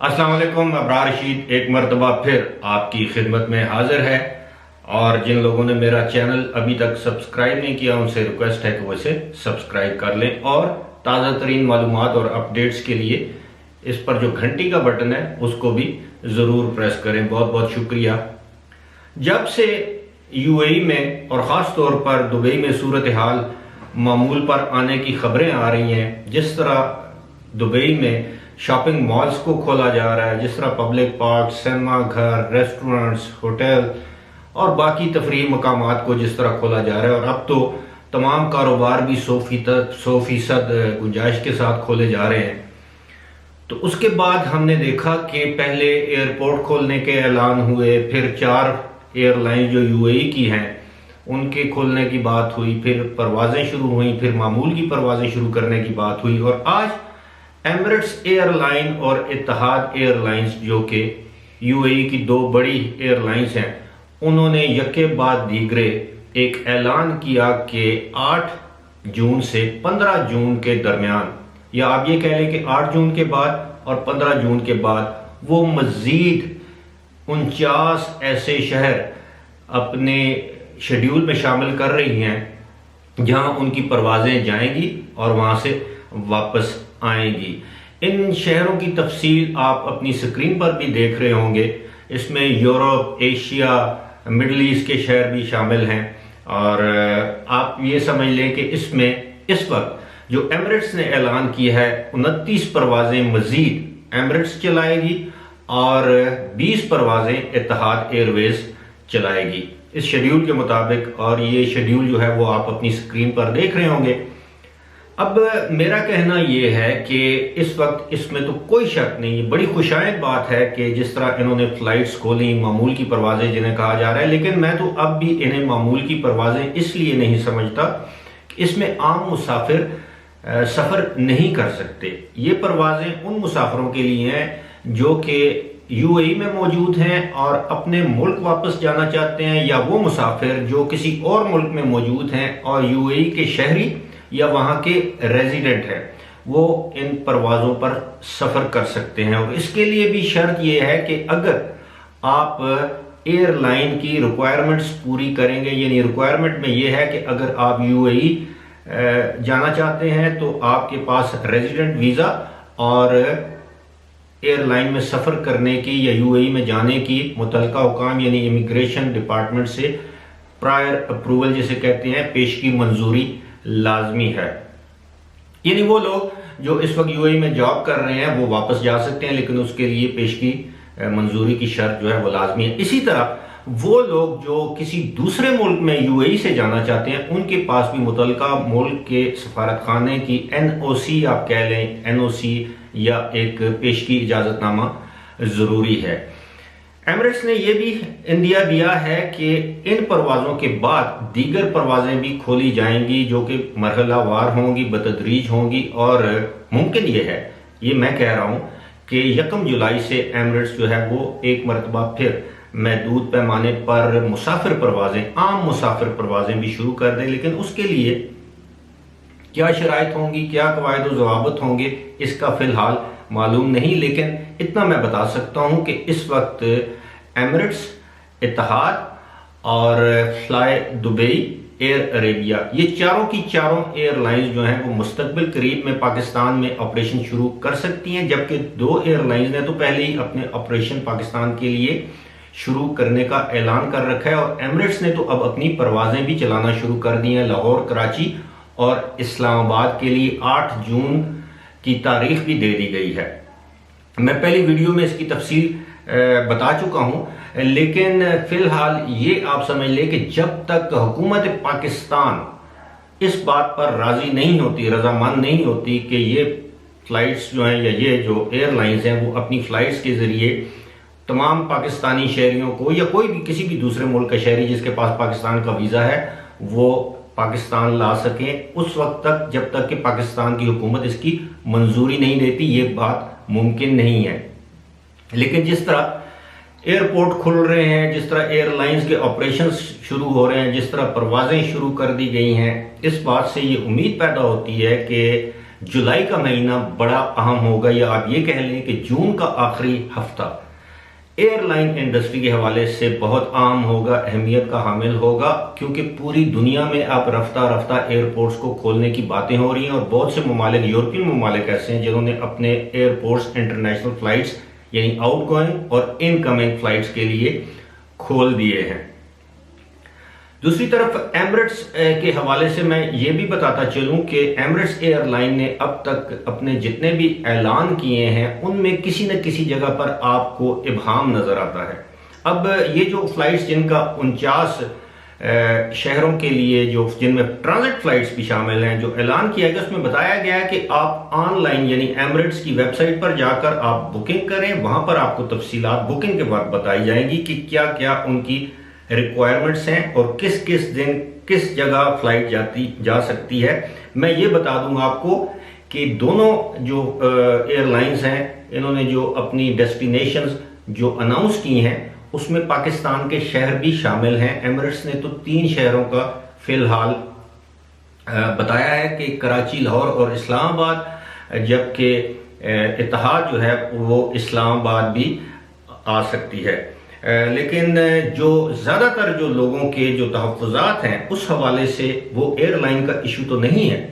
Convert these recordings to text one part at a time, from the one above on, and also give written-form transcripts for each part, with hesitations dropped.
अस्सलाम वालेकुम। अबरार रशीद एक मरतबा फिर आपकी खिदमत में हाजिर है। और जिन लोगों ने मेरा चैनल अभी तक सब्सक्राइब नहीं किया उनसे रिक्वेस्ट है कि वो इसे सब्सक्राइब कर लें और ताज़ा तरीन मालूमात और अपडेट्स के लिए इस पर जो घंटी का बटन है उसको भी ज़रूर प्रेस करें। बहुत बहुत शुक्रिया। जब से यूएई में और ख़ास तौर पर दुबई में सूरत हाल मामूल पर आने की खबरें आ रही हैं, जिस तरह दुबई में शॉपिंग मॉल्स को खोला जा रहा है, जिस तरह पब्लिक पार्क, सिनेमा घर, रेस्टोरेंट्स, होटल और बाकी तफरीही मकामात को जिस तरह खोला जा रहा है, और अब तो तमाम कारोबार भी 100% गुंजाइश के साथ खोले जा रहे हैं। तो उसके बाद हमने देखा कि पहले एयरपोर्ट खोलने के ऐलान हुए, फिर 4 एयरलाइन जो यूएई की हैं उनके खोलने की बात हुई, फिर परवाज़ें शुरू हुई, फिर मामूल की परवाज़ें शुरू करने की बात हुई, और आज एमिरेट्स एयरलाइन और इत्तेहाद एयरलाइंस जो कि यूएई की 2 बड़ी एयरलाइंस हैं, उन्होंने यके बाद दीगरे एक ऐलान किया कि 8 जून से 15 जून के दरमियान, या आप ये कह लें कि 8 जून के बाद और 15 जून के बाद वो मज़ीद 49 ऐसे शहर अपने शेड्यूल में शामिल कर रही हैं जहां उनकी परवाज़ें जाएंगी और वहां से वापस आएंगी। इन शहरों की तफसील आप अपनी स्क्रीन पर भी देख रहे होंगे। इसमें यूरोप, एशिया, मिडल ईस्ट के शहर भी शामिल हैं। और आप ये समझ लें कि इसमें इस वक्त जो एमिरेट्स ने ऐलान किया है 29 परवाज़ें मज़ीद एमिरेट्स चलाएगी और 20 परवाज़ें इत्तेहाद एयरवेज चलाएगी इस शेड्यूल के मुताबिक। और ये शेड्यूल जो है वो आप अपनी स्क्रीन पर देख रहे होंगे। अब मेरा कहना यह है कि इस वक्त इसमें तो कोई शक नहीं, बड़ी खुशायद बात है कि जिस तरह इन्होंने फ्लाइट्स खोली, मामूल की परवाज़ें जिन्हें कहा जा रहा है, लेकिन मैं तो अब भी इन्हें मामूल की परवाज़ें इसलिए नहीं समझता कि इसमें आम मुसाफिर सफ़र नहीं कर सकते। ये परवाज़ें उन मुसाफिरों के लिए हैं जो कि यूएई में मौजूद हैं और अपने मुल्क वापस जाना चाहते हैं, या वो मुसाफिर जो किसी और मुल्क में मौजूद हैं और यूएई के शहरी या वहाँ के रेजिडेंट हैं, वो इन परवाज़ों पर सफ़र कर सकते हैं। और इसके लिए भी शर्त यह है कि अगर आप एयरलाइन की रिक्वायरमेंट्स पूरी करेंगे, यानी रिक्वायरमेंट में यह है कि अगर आप यूएई जाना चाहते हैं तो आपके पास रेजिडेंट वीज़ा और एयरलाइन में सफ़र करने की या यूएई में जाने की मुतलका हुकाम यानी इमिग्रेशन डिपार्टमेंट से प्रायर अप्रूवल जिसे कहते हैं, पेशगी मंजूरी लाजमी है। यानी वो लोग जो इस वक्त यूएई में जॉब कर रहे हैं वो वापस जा सकते हैं, लेकिन उसके लिए पेशगी मंजूरी की शर्त जो है वो लाजमी है। इसी तरह वो लोग जो किसी दूसरे मुल्क में यूएई से जाना चाहते हैं उनके पास भी मुतलका मुल्क के सफारत खाने की एनओसी आप कह लें, एनओसी या एक पेशगी इजाज़तनामा ज़रूरी है। एमिरेट्स ने यह भी इंदिया दिया है कि इन परवाज़ों के बाद दीगर परवाज़ें भी खोली जाएंगी जो कि मरहलावार होंगी, बतदरीज होंगी, और मुमकिन ये है, ये मैं कह रहा हूँ कि 1 जुलाई से एमिरेट्स जो है वो एक मरतबा फिर महदूद पैमाने पर मुसाफिर परवाज़ें, आम मुसाफिर परवाज़ें भी शुरू कर दें। लेकिन उसके लिए क्या शराइत होंगी, क्या कवायद व ज़वाबित होंगे, इसका फ़िलहाल मालूम नहीं। लेकिन इतना मैं बता सकता हूँ कि इस वक्त एमिरेट्स, इत्तेहाद और फ्लाई दुबई, एयर अरेबिया, ये चारों की चारों एयरलाइंस जो हैं वो मुस्तकबिल करीब में पाकिस्तान में ऑपरेशन शुरू कर सकती हैं, जबकि 2 एयरलाइंस ने तो पहले ही अपने ऑपरेशन पाकिस्तान के लिए शुरू करने का ऐलान कर रखा है। और एमिरेट्स ने तो अब अपनी परवाज़ें भी चलाना शुरू कर दी हैं। लाहौर, कराची और इस्लामाबाद के लिए 8 जून की तारीख भी दे दी गई है। मैं पहली वीडियो में इसकी तफसील बता चुका हूं, लेकिन फिलहाल ये आप समझ लें कि जब तक हुकूमत पाकिस्तान इस बात पर राजी नहीं होती, रजामंद नहीं होती कि ये फ्लाइट्स जो हैं या ये जो एयरलाइंस हैं वो अपनी फ्लाइट्स के ज़रिए तमाम पाकिस्तानी शहरियों को या कोई भी किसी भी दूसरे मुल्क का शहरी जिसके पास पाकिस्तान का वीज़ा है वो पाकिस्तान ला सकें, उस वक्त तक जब तक कि पाकिस्तान की हुकूमत इसकी मंजूरी नहीं देती ये बात मुमकिन नहीं है। लेकिन जिस तरह एयरपोर्ट खुल रहे हैं, जिस तरह एयरलाइंस के ऑपरेशंस शुरू हो रहे हैं, जिस तरह परवाज़ें शुरू कर दी गई हैं, इस बात से ये उम्मीद पैदा होती है कि جولائی کا مہینہ بڑا اہم ہوگا، یا آپ یہ کہہ لیں کہ جون کا آخری ہفتہ ایئر لائن انڈسٹری کے حوالے سے بہت اہم ہوگا، اہمیت کا حامل ہوگا، کیونکہ پوری دنیا میں اب رفتہ رفتہ ایئرپورٹس کو کھولنے کی باتیں ہو رہی ہیں، اور بہت سے ممالک، یورپین ممالک ایسے ہیں جنہوں نے اپنے ایئرپورٹس انٹرنیشنل فلائٹس یعنی آؤٹ گوئنگ اور ان کمنگ فلائٹس کے لیے کھول دیے ہیں۔ دوسری طرف ایمریٹس کے حوالے سے میں یہ بھی بتاتا چلوں کہ ایمریٹس ایئر لائن نے اب تک اپنے جتنے بھی اعلان کیے ہیں ان میں کسی نہ کسی جگہ پر آپ کو ابہام نظر آتا ہے۔ اب یہ جو فلائٹس جن کا 49 شہروں کے لیے جن میں ٹرانزٹ فلائٹس بھی شامل ہیں، جو اعلان کیا گیا اس میں بتایا گیا ہے کہ آپ آن لائن یعنی ایمریٹس کی ویب سائٹ پر جا کر آپ بکنگ کریں، وہاں پر آپ کو تفصیلات بکنگ کے وقت بتائی جائیں گی کہ کیا کیا ان کی ریکوائرمنٹس ہیں اور کس کس دن کس جگہ فلائٹ جا سکتی ہے۔ میں یہ بتا دوں آپ کو کہ دونوں جو ایئر لائنز ہیں انہوں نے جو اپنی ڈیسٹینیشنز جو اناؤنس کی ہیں اس میں پاکستان کے شہر بھی شامل ہیں۔ ایمریٹس نے تو 3 شہروں کا فی الحال بتایا ہے کہ کراچی، لاہور اور اسلام آباد، جبکہ اتحاد جو ہے وہ اسلام آباد بھی آ سکتی ہے۔ لیکن جو زیادہ تر جو لوگوں کے جو تحفظات ہیں اس حوالے سے وہ ایئر لائن کا ایشو تو نہیں ہے،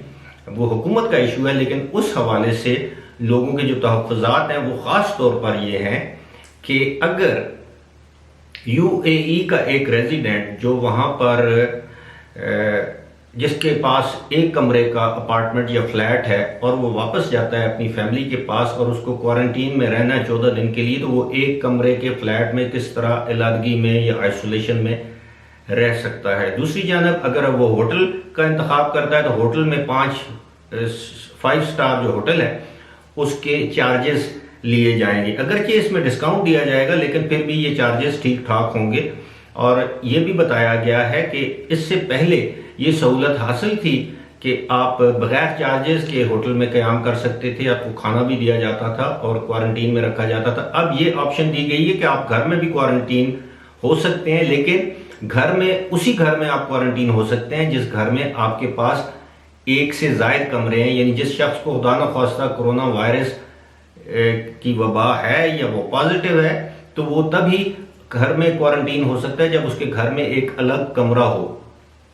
وہ حکومت کا ایشو ہے، لیکن اس حوالے سے لوگوں کے جو تحفظات ہیں وہ خاص طور پر یہ ہیں کہ اگر یو اے ای کا ایک ریزیڈنٹ جو وہاں پر جس کے پاس ایک کمرے کا اپارٹمنٹ یا فلیٹ ہے اور وہ واپس جاتا ہے اپنی فیملی کے پاس اور اس کو کوارنٹین میں رہنا ہے 14 دن کے لیے، تو وہ ایک کمرے کے فلیٹ میں کس طرح علیحدگی میں یا آئسولیشن میں رہ سکتا ہے۔ دوسری جانب اگر وہ ہوٹل کا انتخاب کرتا ہے تو ہوٹل میں 5 سٹار جو ہوٹل ہے اس کے چارجز لیے جائیں گے، اگرچہ اس میں ڈسکاؤنٹ دیا جائے گا لیکن پھر بھی یہ چارجز ٹھیک ٹھاک ہوں گے۔ اور یہ بھی بتایا گیا ہے کہ اس سے پہلے یہ سہولت حاصل تھی کہ آپ بغیر چارجز کے ہوٹل میں قیام کر سکتے تھے، آپ کو کھانا بھی دیا جاتا تھا اور کوارنٹین میں رکھا جاتا تھا۔ اب یہ آپشن دی گئی ہے کہ آپ گھر میں بھی کوارنٹین ہو سکتے ہیں، لیکن اسی گھر میں آپ کوارنٹین ہو سکتے ہیں جس گھر میں آپ کے پاس 1 سے زائد کمرے ہیں، یعنی جس شخص کو خدا نخواستہ کورونا وائرس کی وبا ہے یا وہ پازیٹیو ہے تو وہ تبھی گھر میں کوارنٹین ہو سکتا ہے جب اس کے گھر میں ایک الگ کمرہ ہو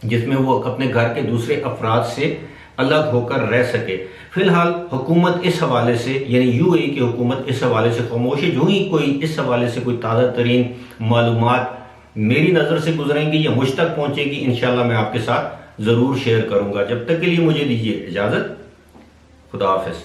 جس میں وہ اپنے گھر کے دوسرے افراد سے الگ ہو کر رہ سکے۔ فی الحال حکومت اس حوالے سے یعنی یو اے ای کی حکومت اس حوالے سے خاموش ہے۔ جو ہی کوئی اس حوالے سے کوئی تازہ ترین معلومات میری نظر سے گزریں گی یا مجھ تک پہنچے گی انشاءاللہ میں آپ کے ساتھ ضرور شیئر کروں گا۔ جب تک کے لیے مجھے دیجیے اجازت، خدا حافظ۔